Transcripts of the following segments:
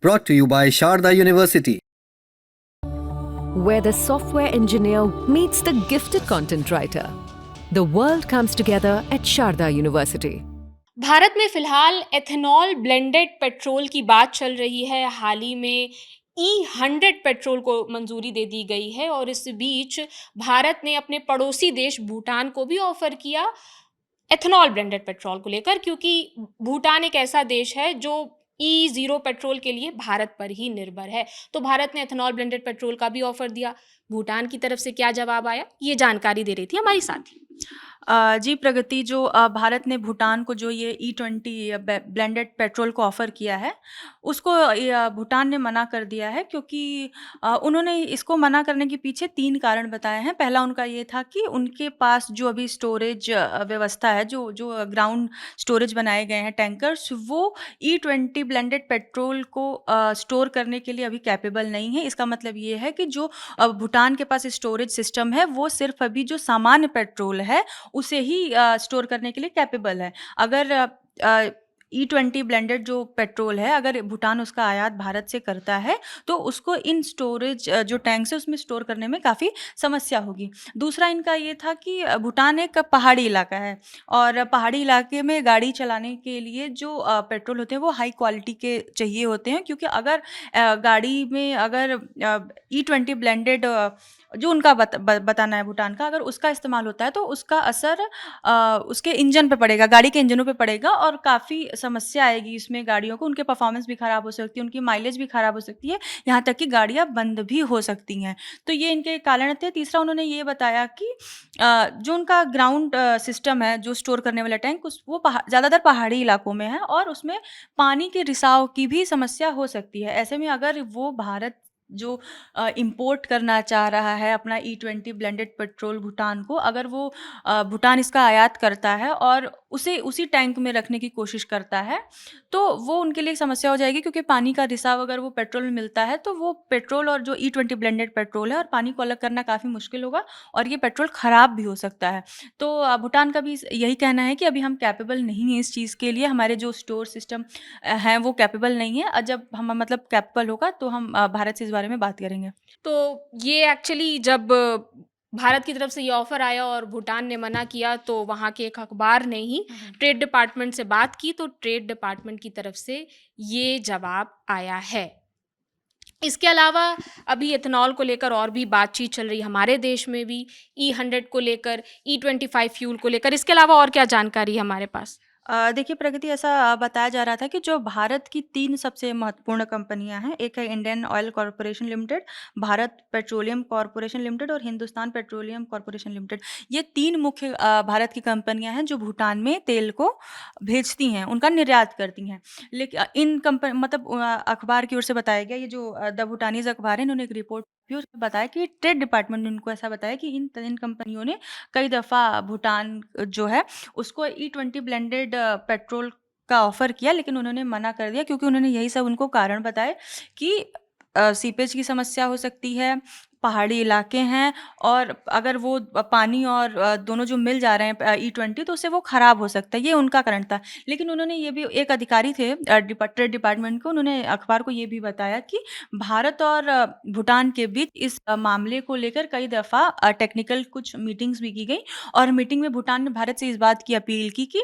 Brought to you by Sharda University. Where the software engineer meets the gifted content writer. The world comes together at Sharda University. Bharat में फिलहाल ethanol blended petrol की बात चल रही है। हाल ही में E100 petrol को मंजूरी दे दी गई है और इस बीच भारत ने अपने पड़ोसी देश भूटान को भी ऑफर किया एथेनॉल ब्लेंडेड पेट्रोल को लेकर, क्योंकि भूटान एक ऐसा देश है जो E0 पेट्रोल के लिए भारत पर ही निर्भर है। तो भारत ने एथेनॉल ब्लेंडेड पेट्रोल का भी ऑफर दिया। भूटान की तरफ से क्या जवाब आया, ये जानकारी दे रही थी हमारी साथी। जी प्रगति, जो भारत ने भूटान को जो ये E20 ब्लेंडेड पेट्रोल को ऑफ़र किया है, उसको भूटान ने मना कर दिया है, क्योंकि उन्होंने इसको मना करने के पीछे 3 कारण बताए हैं। पहला उनका ये था कि उनके पास जो अभी स्टोरेज व्यवस्था है, जो ग्राउंड स्टोरेज बनाए गए हैं टैंकर्स, वो E20 ब्लेंडेड पेट्रोल को स्टोर करने के लिए अभी कैपेबल नहीं है। इसका मतलब ये है कि जो भूटान के पास स्टोरेज सिस्टम है, वो सिर्फ़ अभी जो सामान्य पेट्रोल है उसे ही स्टोर करने के लिए कैपेबल है। अगर E20 ब्लेंडेड जो पेट्रोल है, अगर भूटान उसका आयात भारत से करता है, तो उसको इन स्टोरेज जो टैंक्स है उसमें स्टोर करने में काफ़ी समस्या होगी। दूसरा इनका ये था कि भूटान एक पहाड़ी इलाका है और पहाड़ी इलाके में गाड़ी चलाने के लिए जो पेट्रोल होते हैं वो हाई क्वालिटी के चाहिए होते हैं, क्योंकि अगर गाड़ी में अगर E20 ब्लेंडेड जो उनका बताना है भूटान का, अगर उसका इस्तेमाल होता है तो उसका असर उसके इंजन पे पड़ेगा, गाड़ी के इंजनों पे पड़ेगा और काफ़ी समस्या आएगी इसमें गाड़ियों को। उनके परफॉर्मेंस भी ख़राब हो सकती है, उनकी माइलेज भी ख़राब हो सकती है, यहाँ तक कि गाड़ियाँ बंद भी हो सकती हैं। तो ये इनके कारण थे। तीसरा उन्होंने ये बताया कि जो उनका ग्राउंड सिस्टम है, जो स्टोर करने वाला टैंक, वो ज़्यादातर पहाड़ी इलाकों में है और उसमें पानी के रिसाव की भी समस्या हो सकती है। ऐसे में अगर वो भारत जो इम्पोर्ट करना चाह रहा है अपना E20 ब्लेंडेड पेट्रोल भूटान को, अगर वो भूटान इसका आयात करता है और उसे उसी टैंक में रखने की कोशिश करता है, तो वो उनके लिए एक समस्या हो जाएगी, क्योंकि पानी का रिसाव अगर वो पेट्रोल में मिलता है तो वो पेट्रोल और जो E20 ब्लेंडेड पेट्रोल है और पानी को अलग करना काफ़ी मुश्किल होगा और ये पेट्रोल ख़राब भी हो सकता है। तो भूटान का भी यही कहना है कि अभी हम कैपेबल नहीं हैं इस चीज़ के लिए, हमारे जो स्टोर सिस्टम हैं वो कैपेबल नहीं है। जब हम मतलब कैपेबल होगा तो हम भारत से इस बारे में बात करेंगे। तो ये एक्चुअली जब भारत की तरफ से ये ऑफर आया और भूटान ने मना किया, तो वहाँ के एक अखबार ने ही ट्रेड डिपार्टमेंट से बात की, तो ट्रेड डिपार्टमेंट की तरफ से ये जवाब आया है। इसके अलावा अभी एथेनॉल को लेकर और भी बातचीत चल रही है हमारे देश में भी, E100 को लेकर, E25 फ्यूल को लेकर। इसके अलावा और क्या जानकारी है हमारे पास? देखिए प्रगति, ऐसा बताया जा रहा था कि जो भारत की 3 सबसे महत्वपूर्ण कंपनियां हैं, एक है Indian oil corporation limited, Bharat petroleum corporation limited और हिंदुस्तान पेट्रोलियम कॉरपोरेशन लिमिटेड। ये 3 मुख्य भारत की कंपनियां हैं जो भूटान में तेल को भेजती हैं, उनका निर्यात करती हैं। लेकिन इन कंपनी मतलब अखबार की ओर से बताया गया, ये जो द भूटानीज अखबार है, इन्होंने एक रिपोर्ट भी उसमें बताया कि ट्रेड डिपार्टमेंट ने उनको ऐसा बताया कि इन 3 कंपनियों ने कई दफ़ा भूटान जो है उसको E20 ब्लेंडेड पेट्रोल का ऑफ़र किया, लेकिन उन्होंने मना कर दिया, क्योंकि उन्होंने यही सब उनको कारण बताए कि सीपेज की समस्या हो सकती है, पहाड़ी इलाके हैं और अगर वो पानी और दोनों जो मिल जा रहे हैं E20, तो उससे वो ख़राब हो सकता है। ये उनका कारण था। लेकिन उन्होंने ये भी, एक अधिकारी थे ट्रेड डिपार्टमेंट को, उन्होंने अखबार को ये भी बताया कि भारत और भूटान के बीच इस मामले को लेकर कई दफ़ा टेक्निकल कुछ मीटिंग्स भी की गई और मीटिंग में भूटान ने भारत से इस बात की अपील की कि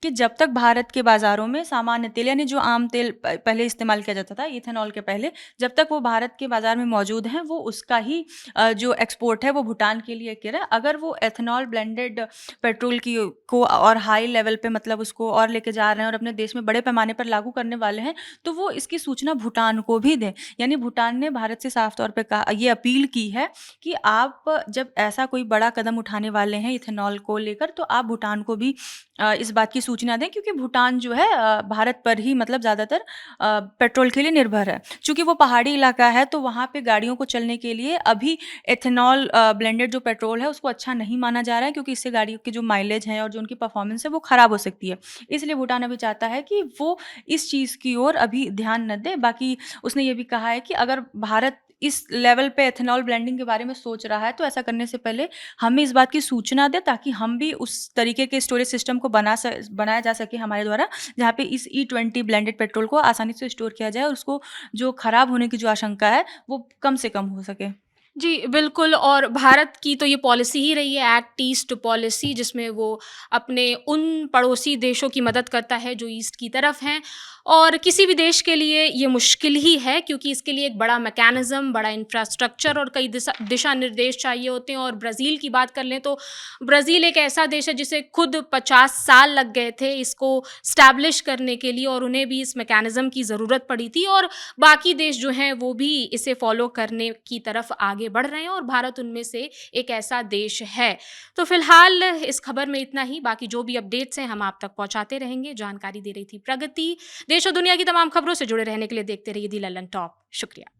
जब तक भारत के बाज़ारों में सामान्य तेल, यानी जो आम तेल पहले इस्तेमाल किया जाता था इथेनॉल के पहले, जब तक वो भारत के बाज़ार में मौजूद हैं, वो उसका ही जो एक्सपोर्ट है वो भूटान के लिए किया है। अगर वो एथेनॉल ब्लेंडेड पेट्रोल को और हाई लेवल पे मतलब उसको और लेके जा रहे हैं और अपने देश में बड़े पैमाने पर लागू करने वाले हैं, तो वो इसकी सूचना भूटान को भी दें। यानी भूटान ने भारत से साफ तौर पे कहा, ये अपील की है कि आप जब ऐसा कोई बड़ा कदम उठाने वाले हैं इथेनॉल को लेकर, तो आप भूटान को भी इस बात की सूचना दें, क्योंकि भूटान जो है भारत पर ही मतलब ज़्यादातर पेट्रोल के लिए निर्भर है। चूँकि वो पहाड़ी इलाका है, तो वहाँ पे गाड़ियों को चलने के लिए अभी एथेनॉल ब्लेंडेड जो पेट्रोल है उसको अच्छा नहीं माना जा रहा है, क्योंकि इससे गाड़ियों की जो माइलेज है और जो उनकी परफॉर्मेंस है वो ख़राब हो सकती है। इसलिए भूटान अभी चाहता है कि वो इस चीज़ की ओर अभी ध्यान न दे। बाकी उसने ये भी कहा है कि अगर भारत इस लेवल पे एथेनॉल ब्लेंडिंग के बारे में सोच रहा है, तो ऐसा करने से पहले हमें इस बात की सूचना दें, ताकि हम भी उस तरीके के स्टोरेज सिस्टम को बनाया जा सके हमारे द्वारा, जहाँ पे इस E20 ब्लेंडेड पेट्रोल को आसानी से स्टोर किया जाए और उसको जो खराब होने की जो आशंका है, वो कम से कम हो सके। जी, बिल्कुल। और भारत की तो ये पॉलिसी ही रही है एक्ट ईस्ट पॉलिसी, जिसमें वो अपने उन पड़ोसी देशों की मदद करता है जो ईस्ट की तरफ हैं, और किसी भी देश के लिए ये मुश्किल ही है, क्योंकि इसके लिए एक बड़ा मैकेनिज़्म, बड़ा इंफ्रास्ट्रक्चर और कई दिशा निर्देश चाहिए होते हैं। और ब्राज़ील की बात कर लें तो ब्राज़ील एक ऐसा देश है जिसे खुद 50 साल लग गए थे इसको स्टैब्लिश करने के लिए, और उन्हें भी इस मैकेनिज़्म की ज़रूरत पड़ी थी, और बाकी देश जो हैं वो भी इसे फॉलो करने की तरफ आगे बढ़ रहे हैं, और भारत उनमें से एक ऐसा देश है। तो फिलहाल इस खबर में इतना ही, बाकी जो भी अपडेट्स हैं हम आप तक पहुंचाते रहेंगे। जानकारी दे रही थी प्रगति। देश और दुनिया की तमाम खबरों से जुड़े रहने के लिए देखते रहिए दी लल्लन टॉप। शुक्रिया।